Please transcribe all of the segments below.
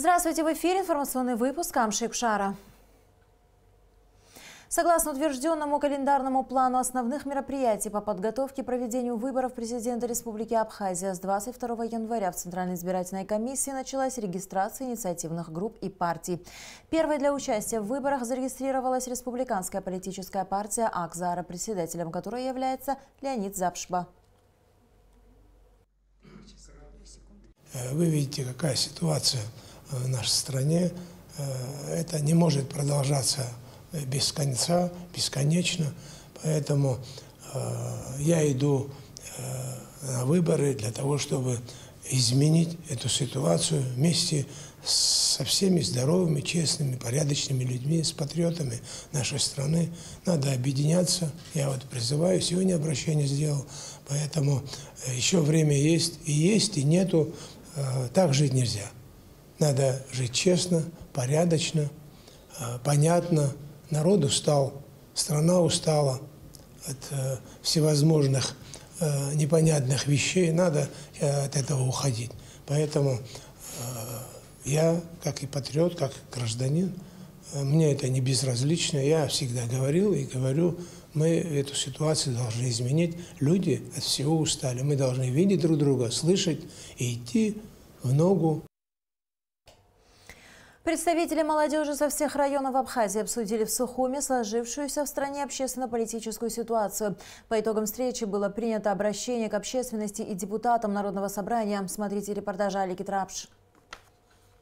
Здравствуйте, в эфире информационный выпуск Амшик Шара. Согласно утвержденному календарному плану основных мероприятий по подготовке к проведению выборов президента Республики Абхазия, с 22 января в Центральной избирательной комиссии началась регистрация инициативных групп и партий. Первой для участия в выборах зарегистрировалась республиканская политическая партия Акзара, председателем которой является Леонид Запшба. Вы видите, какая ситуация в нашей стране. Это не может продолжаться без конца, бесконечно. Поэтому я иду на выборы для того, чтобы изменить эту ситуацию вместе со всеми здоровыми, честными, порядочными людьми, с патриотами нашей страны. Надо объединяться. Я вот призываю, сегодня обращение сделал. Поэтому еще время есть, и нету. Так жить нельзя. Надо жить честно, порядочно, понятно. Народ устал, страна устала от всевозможных непонятных вещей. Надо от этого уходить. Поэтому я, как и патриот, как гражданин, мне это не безразлично. Я всегда говорил и говорю, мы эту ситуацию должны изменить. Люди от всего устали. Мы должны видеть друг друга, слышать и идти в ногу. Представители молодежи со всех районов Абхазии обсудили в Сухуме сложившуюся в стране общественно-политическую ситуацию. По итогам встречи было принято обращение к общественности и депутатам Народного собрания. Смотрите репортаж Алики Трапш.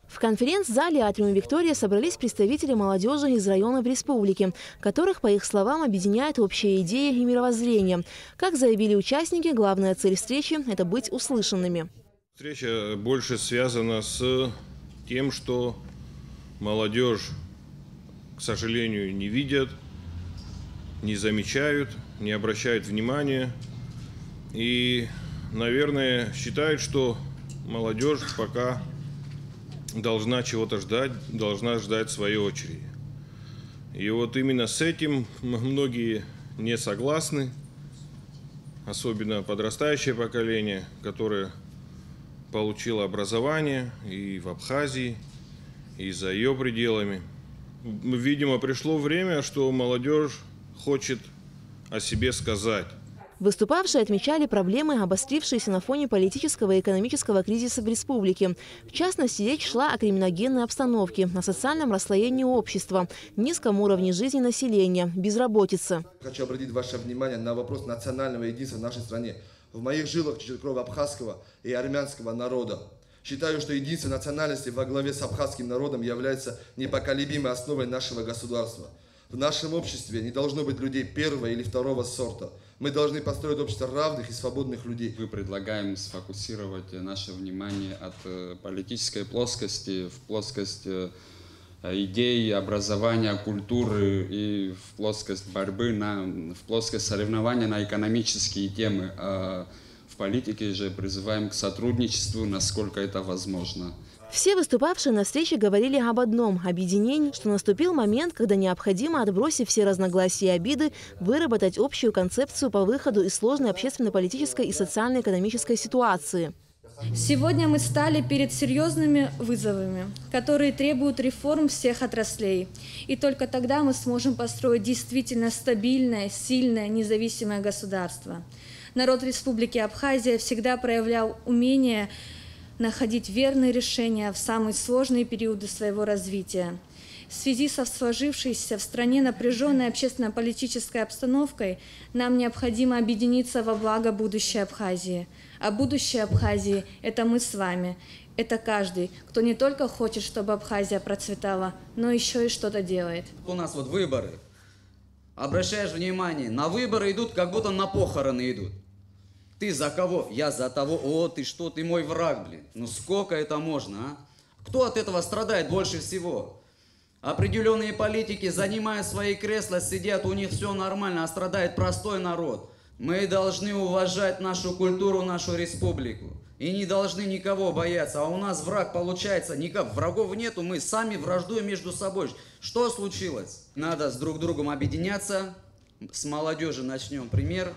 В конференц-зале «Атриум Виктория» собрались представители молодежи из районов республики, которых, по их словам, объединяет общая идея и мировоззрение. Как заявили участники, главная цель встречи – это быть услышанными. Встреча больше связана с тем, что молодежь, к сожалению, не видят, не замечают, не обращают внимания. И, наверное, считают, что молодежь пока должна чего-то ждать, должна ждать своей очереди. И вот именно с этим многие не согласны, особенно подрастающее поколение, которое получило образование и в Абхазии, и за ее пределами. Видимо, пришло время, что молодежь хочет о себе сказать. Выступавшие отмечали проблемы, обострившиеся на фоне политического и экономического кризиса в республике. В частности, речь шла о криминогенной обстановке, о социальном расслоении общества, низком уровне жизни населения, безработице. Хочу обратить ваше внимание на вопрос национального единства в нашей стране. В моих жилах течет кровь абхазского и армянского народа. Считаю, что единство национальности во главе с абхазским народом является непоколебимой основой нашего государства. В нашем обществе не должно быть людей первого или второго сорта. Мы должны построить общество равных и свободных людей. Мы предлагаем сфокусировать наше внимание от политической плоскости в плоскость идей, образования, культуры и в плоскость борьбы, в плоскость соревнования на экономические темы. В политике же призываем к сотрудничеству, насколько это возможно. Все выступавшие на встрече говорили об одном – объединении, что наступил момент, когда необходимо, отбросив все разногласия и обиды, выработать общую концепцию по выходу из сложной общественно-политической и социально-экономической ситуации. Сегодня мы стали перед серьезными вызовами, которые требуют реформ всех отраслей. И только тогда мы сможем построить действительно стабильное, сильное, независимое государство. Народ Республики Абхазия всегда проявлял умение находить верные решения в самые сложные периоды своего развития. В связи со сложившейся в стране напряженной общественно-политической обстановкой нам необходимо объединиться во благо будущей Абхазии. А будущее Абхазии – это мы с вами. Это каждый, кто не только хочет, чтобы Абхазия процветала, но еще и что-то делает. У нас вот выборы. Обращаешь внимание, на выборы идут, как будто на похороны идут. Ты за кого? Я за того. О, ты что, ты мой враг, блин. Ну сколько это можно, а? Кто от этого страдает больше всего? Определенные политики, занимая свои кресла, сидят, у них все нормально, а страдает простой народ. Мы должны уважать нашу культуру, нашу республику. И не должны никого бояться. А у нас враг получается, врагов нету, мы сами враждуем между собой. Что случилось? Надо с друг другом объединяться, с молодежи начнем пример.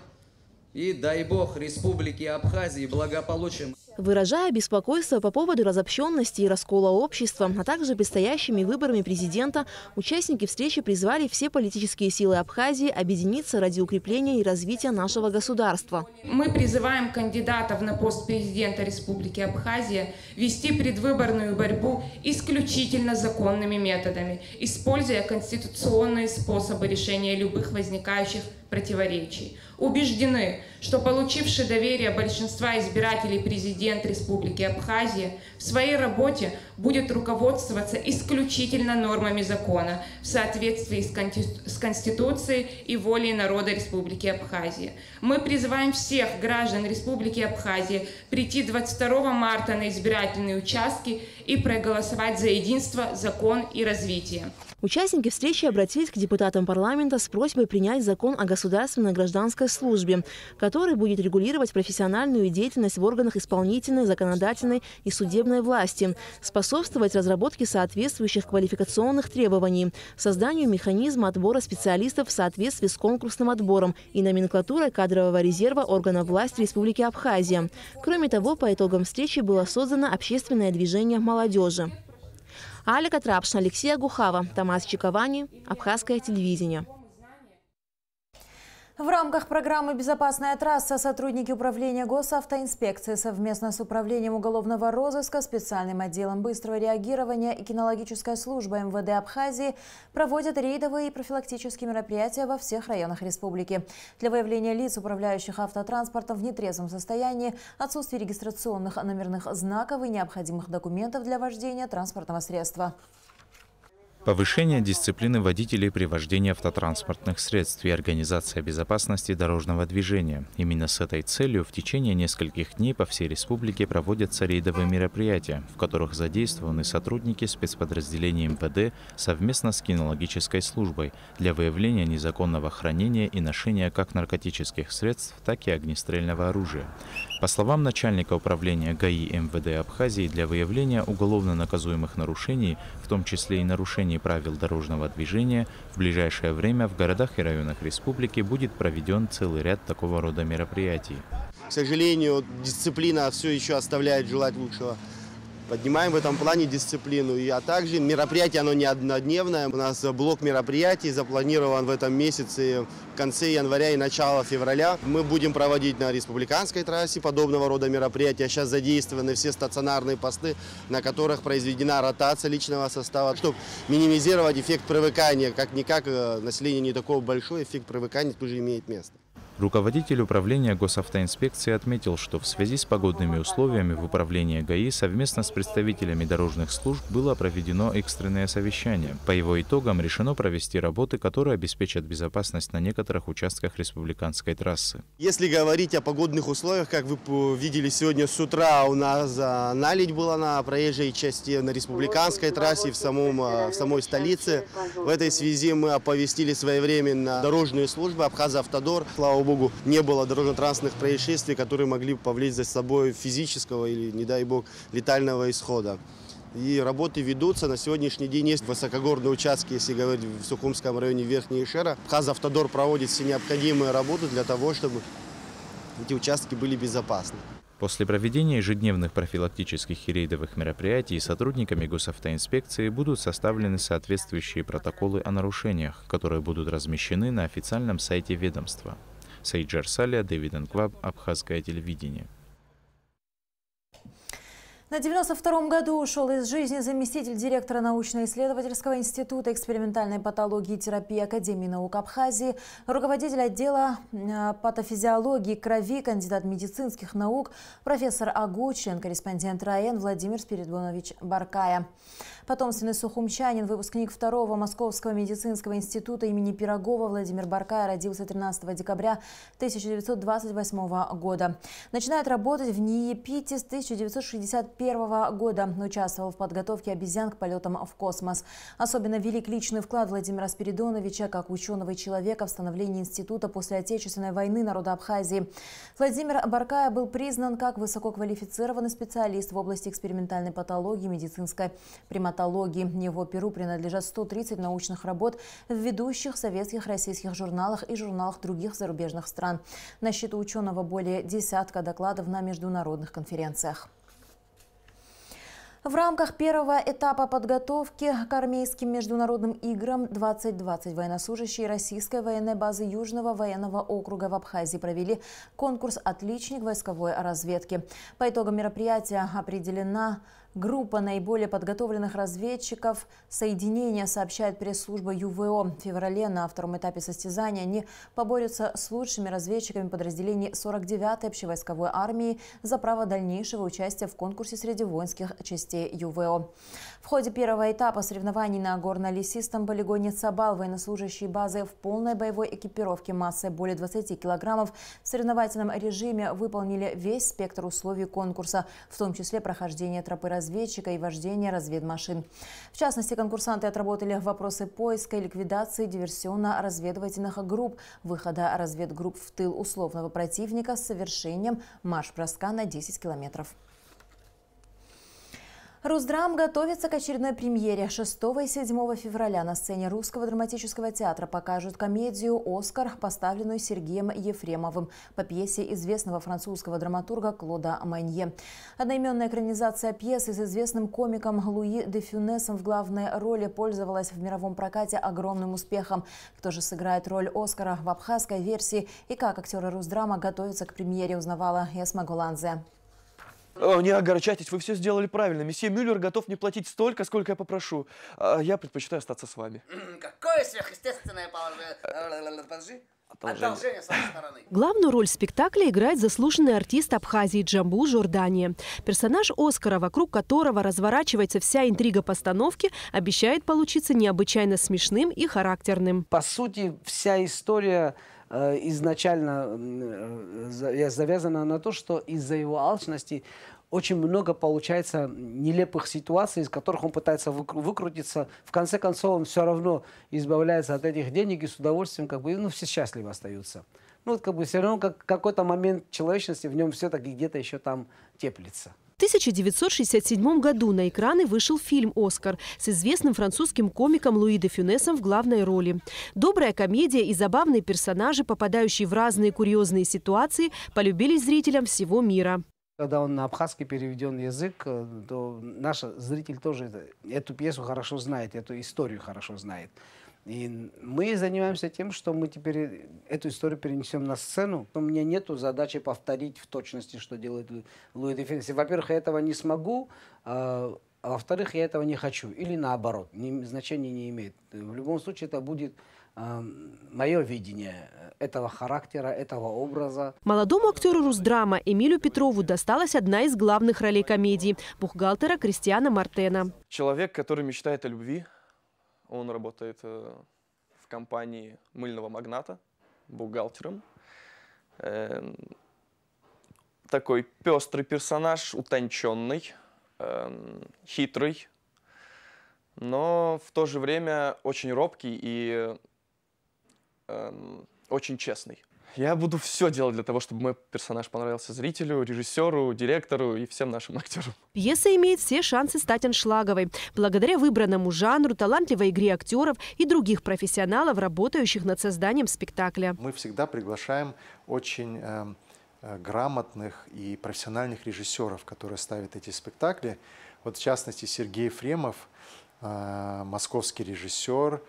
И дай бог Республике Абхазии благополучия. Выражая беспокойство по поводу разобщенности и раскола общества, а также предстоящими выборами президента, участники встречи призвали все политические силы Абхазии объединиться ради укрепления и развития нашего государства. Мы призываем кандидатов на пост президента Республики Абхазия вести предвыборную борьбу исключительно законными методами, используя конституционные способы решения любых возникающих противоречий. Убеждены, что получивший доверие большинства избирателей президент Республики Абхазия в своей работе будет руководствоваться исключительно нормами закона в соответствии с Конституцией и волей народа Республики Абхазия. Мы призываем всех граждан Республики Абхазия прийти 22 марта на избирательные участки и проголосовать за единство, закон и развитие. Участники встречи обратились к депутатам парламента с просьбой принять закон о государственной гражданской службе, который будет регулировать профессиональную деятельность в органах исполнительной, законодательной и судебной власти, способствовать разработке соответствующих квалификационных требований, созданию механизма отбора специалистов в соответствии с конкурсным отбором и номенклатурой кадрового резерва органов власти Республики Абхазия. Кроме того, по итогам встречи было создано общественное движение молодежи. Аля Катрапшина, Алексей Агухава, Тамас Чиковани, Абхазское телевидение. В рамках программы «Безопасная трасса» сотрудники управления госавтоинспекции совместно с управлением уголовного розыска, специальным отделом быстрого реагирования и кинологической службой МВД Абхазии проводят рейдовые и профилактические мероприятия во всех районах республики. Для выявления лиц, управляющих автотранспортом в нетрезвом состоянии, отсутствие регистрационных номерных знаков и необходимых документов для вождения транспортного средства. Повышение дисциплины водителей при вождении автотранспортных средств и организация безопасности дорожного движения. Именно с этой целью в течение нескольких дней по всей республике проводятся рейдовые мероприятия, в которых задействованы сотрудники спецподразделений МВД совместно с кинологической службой для выявления незаконного хранения и ношения как наркотических средств, так и огнестрельного оружия. По словам начальника управления ГАИ МВД Абхазии, для выявления уголовно наказуемых нарушений, в том числе и нарушений правил дорожного движения, в ближайшее время в городах и районах республики будет проведен целый ряд такого рода мероприятий. К сожалению, дисциплина все еще оставляет желать лучшего. Поднимаем в этом плане дисциплину. А также мероприятие, оно не однодневное. У нас блок мероприятий запланирован в этом месяце, в конце января и начало февраля. Мы будем проводить на республиканской трассе подобного рода мероприятия. Сейчас задействованы все стационарные посты, на которых произведена ротация личного состава, чтобы минимизировать эффект привыкания. Как-никак население не такое большое, эффект привыкания тоже имеет место. Руководитель управления госавтоинспекции отметил, что в связи с погодными условиями в управлении ГАИ совместно с представителями дорожных служб было проведено экстренное совещание. По его итогам решено провести работы, которые обеспечат безопасность на некоторых участках республиканской трассы. Если говорить о погодных условиях, как вы видели сегодня с утра, у нас наледь была на проезжей части на республиканской трассе в самой столице. В этой связи мы оповестили своевременно дорожные службы, Абхазавтодор. Слава богу, не было дорожно-транспортных происшествий, которые могли повлечь за собой физического или, не дай бог, летального исхода. И работы ведутся. На сегодняшний день есть высокогорные участки, если говорить в Сухумском районе Верхняя Ишера. Абхазавтодор проводит все необходимые работы для того, чтобы эти участки были безопасны. После проведения ежедневных профилактических и рейдовых мероприятий сотрудниками госавтоинспекции будут составлены соответствующие протоколы о нарушениях, которые будут размещены на официальном сайте ведомства. Сейджар Салия, Дэвид Анкваб, Абхазское телевидение. На 92-м году ушел из жизни заместитель директора научно-исследовательского института экспериментальной патологии и терапии Академии наук Абхазии, руководитель отдела патофизиологии крови, кандидат медицинских наук, профессор АГУ, член корреспондент РАЭН Владимир Спиридонович Баркая. Потомственный сухумчанин, выпускник 2-го Московского медицинского института имени Пирогова Владимир Баркая родился 13 декабря 1928 года. Начинает работать в НИИ-ПИТИ с 1961 года. Участвовал в подготовке обезьян к полетам в космос. Особенно велик личный вклад Владимира Спиридоновича как ученого и человека в становлении института после Отечественной войны народа Абхазии. Владимир Баркая был признан как высококвалифицированный специалист в области экспериментальной патологии, медицинской приматологии. Его перу принадлежат 130 научных работ в ведущих советских, российских журналах и журналах других зарубежных стран. На счету ученого более десятка докладов на международных конференциях. В рамках первого этапа подготовки к армейским международным играм 2020 военнослужащие российской военной базы Южного военного округа в Абхазии провели конкурс «Отличник войсковой разведки». По итогам мероприятия определена группа наиболее подготовленных разведчиков. Соединение, сообщает пресс-служба ЮВО. В феврале на втором этапе состязания они поборются с лучшими разведчиками подразделений 49-й общевойсковой армии за право дальнейшего участия в конкурсе среди воинских частей ЮВО. В ходе первого этапа соревнований на горно-лесистом полигоне Цабал военнослужащие базы в полной боевой экипировке массой более 20 килограммов в соревновательном режиме выполнили весь спектр условий конкурса, в том числе прохождение тропы разведчика и вождение разведмашин. В частности, конкурсанты отработали вопросы поиска и ликвидации диверсионно-разведывательных групп, выхода разведгрупп в тыл условного противника с совершением марш-броска на 10 километров. Русдрам готовится к очередной премьере. 6 и 7 февраля на сцене Русского драматического театра покажут комедию «Оскар», поставленную Сергеем Ефремовым по пьесе известного французского драматурга Клода Монье. Одноименная экранизация пьесы с известным комиком Луи де Фюнесом в главной роли пользовалась в мировом прокате огромным успехом. Кто же сыграет роль Оскара в абхазской версии и как актеры Русдрама готовятся к премьере, узнавала Эсма Голанзе. Не огорчайтесь, вы все сделали правильно. Месье Мюллер готов мне платить столько, сколько я попрошу. Я предпочитаю остаться с вами. Какое сверхъестественное одолжение с вашей стороны. Главную роль в спектакле играет заслуженный артист Абхазии Джамбул Жордания. Персонаж Оскара, вокруг которого разворачивается вся интрига постановки, обещает получиться необычайно смешным и характерным. По сути, вся история изначально завязана на то, что из-за его алчности очень много получается нелепых ситуаций, из которых он пытается выкрутиться. В конце концов, он все равно избавляется от этих денег и с удовольствием, все счастливы остаются. Все равно какой-то момент человечности в нем все-таки где-то еще там теплится. В 1967 году на экраны вышел фильм «Оскар» с известным французским комиком Луи де Фюнесом в главной роли. Добрая комедия и забавные персонажи, попадающие в разные курьезные ситуации, полюбились зрителям всего мира. Когда он на абхазский переведен язык, то наш зритель тоже эту пьесу хорошо знает, эту историю хорошо знает. И мы занимаемся тем, что мы теперь эту историю перенесем на сцену. У меня нет задачи повторить в точности, что делает Луи де Фюнес. Во-первых, я этого не смогу, а во-вторых, я этого не хочу. Или наоборот, значения не имеет. В любом случае, это будет мое видение этого характера, этого образа. Молодому актеру Русдрама Эмилю Петрову досталась одна из главных ролей комедии – бухгалтера Кристиана Мартена. Человек, который мечтает о любви. Он работает в компании мыльного магната, бухгалтером. Такой пестрый персонаж, утонченный, хитрый, но в то же время очень робкий и очень честный. Я буду все делать для того, чтобы мой персонаж понравился зрителю, режиссеру, директору и всем нашим актерам. Пьеса имеет все шансы стать аншлаговой, благодаря выбранному жанру, талантливой игре актеров и других профессионалов, работающих над созданием спектакля. Мы всегда приглашаем очень грамотных и профессиональных режиссеров, которые ставят эти спектакли. Вот в частности Сергей Ефремов, московский режиссер,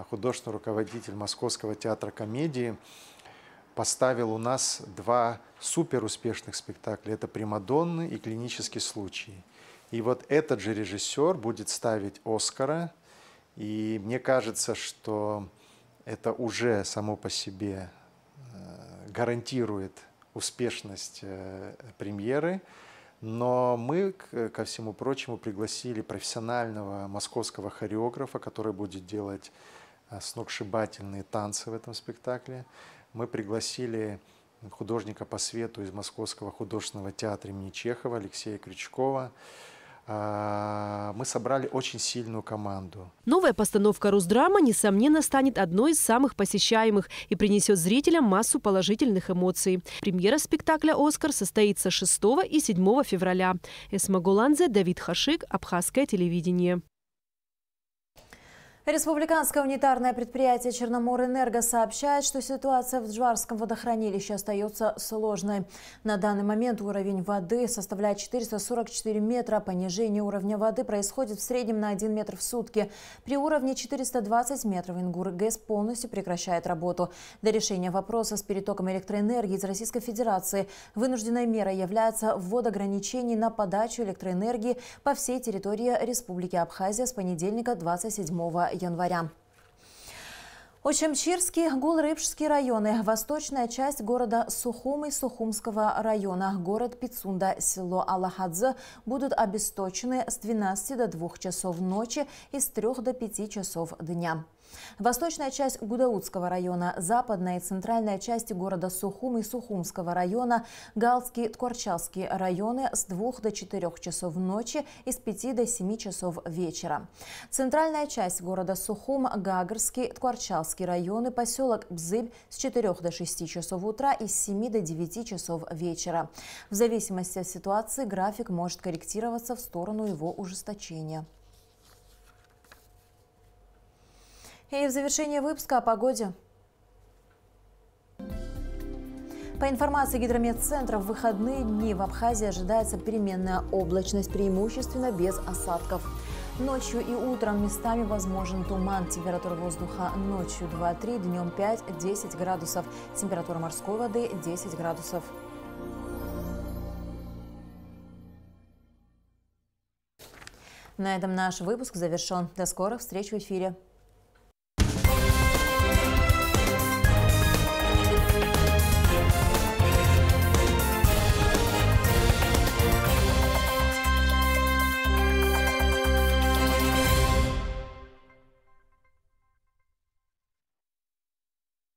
художественный руководитель Московского театра комедии, поставил у нас 2 суперуспешных спектакля. Это «Примадонны» и «Клинический случай». И вот этот же режиссер будет ставить «Оскара». И мне кажется, что это уже само по себе гарантирует успешность премьеры. Но мы, ко всему прочему, пригласили профессионального московского хореографа, который будет делать сногсшибательные танцы в этом спектакле. Мы пригласили художника по свету из Московского художественного театра имени Чехова Алексея Крючкова. Мы собрали очень сильную команду. Новая постановка Русдрама, несомненно, станет одной из самых посещаемых и принесет зрителям массу положительных эмоций. Премьера спектакля «Оскар» состоится 6 и 7 февраля. Эсма Голанзе, Давид Хашик, Абхазское телевидение. Республиканское унитарное предприятие «Черноморэнерго» сообщает, что ситуация в Джварском водохранилище остается сложной. На данный момент уровень воды составляет 444 метра. Понижение уровня воды происходит в среднем на 1 метр в сутки. При уровне 420 метров Ингургэс полностью прекращает работу. Для решения вопроса с перетоком электроэнергии из Российской Федерации вынужденной мерой является ввод ограничений на подачу электроэнергии по всей территории Республики Абхазия с понедельника 27 января. Очамчирский, Гулрыбшский районы, восточная часть города Сухум и Сухумского района, город Пицунда, село Алахадзе будут обесточены с 12 до 2 часов ночи и с 3 до 5 часов дня. Восточная часть Гудаутского района, западная и центральная части города Сухум и Сухумского района, Галский, Ткварчалский районы с 2 до 4 часов ночи и с 5 до 7 часов вечера. Центральная часть города Сухум, Гагарский, Ткварчалский районы, поселок Бзыбь с 4 до 6 часов утра и с 7 до 9 часов вечера. В зависимости от ситуации график может корректироваться в сторону его ужесточения. И в завершение выпуска о погоде. По информации гидрометцентра, в выходные дни в Абхазии ожидается переменная облачность, преимущественно без осадков. Ночью и утром местами возможен туман. Температура воздуха ночью 2-3, днем 5-10 градусов. Температура морской воды 10 градусов. На этом наш выпуск завершен. До скорых встреч в эфире.